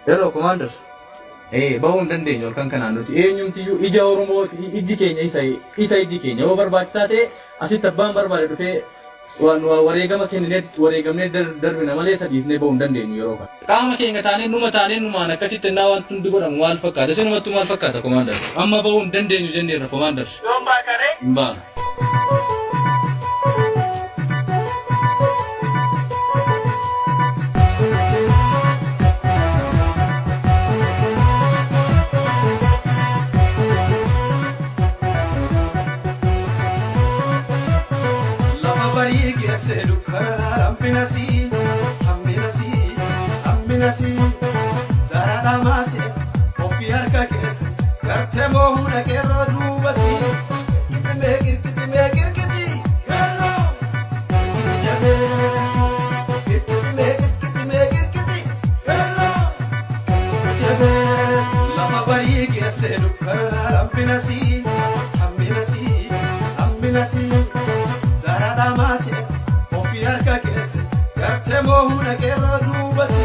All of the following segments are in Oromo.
Hello, Commander. Bawon dandeenyu kan kanaan nuti eenyumtiyyuu ija Oromoo iji keenya isa iji keenya yoo barbaachisaa ta'e asitti abbaan barbaade dhufee waan wareegama kenninee wareegamnee darbina malee sadiisnee ba'uu hin dandeenyu yeroo kana. Qaama keenya taanee numaan akkasitti innaa wanti hundi godhamu maal fakkaata? Isinumattu maal fakkaata, Commander? Amma ba'uu hin dandeenyu jenneerra, Commander. Yoon baakaree? Hin baana. Aminasi, darada masi, ofiar kakes, kartemo una kerro dubasi, kiti megir kiti, kerro, jabe, kiti megir kiti, kerro, jabe, lama bari kese dukara, aminasi, darada masi, ofiar kakes, kartemo una kerro dubasi.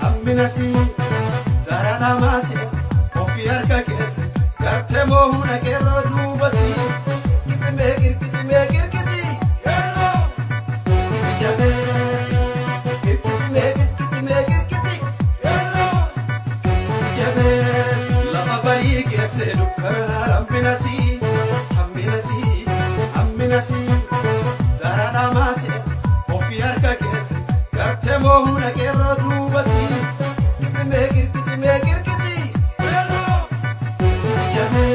Aminasi, darada masi, ofiar kakes, kartemo una kerro dubasi, kiti megir kiti, kerro, jabe, kiti megir kiti, kerro, jabe, lama bari kese dukara, aminasi, darada masi, ofiar kakes, kartemo una kerro dubasi. Megir kiti, kerro, jabe,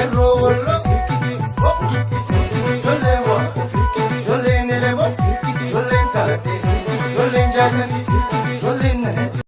Erro,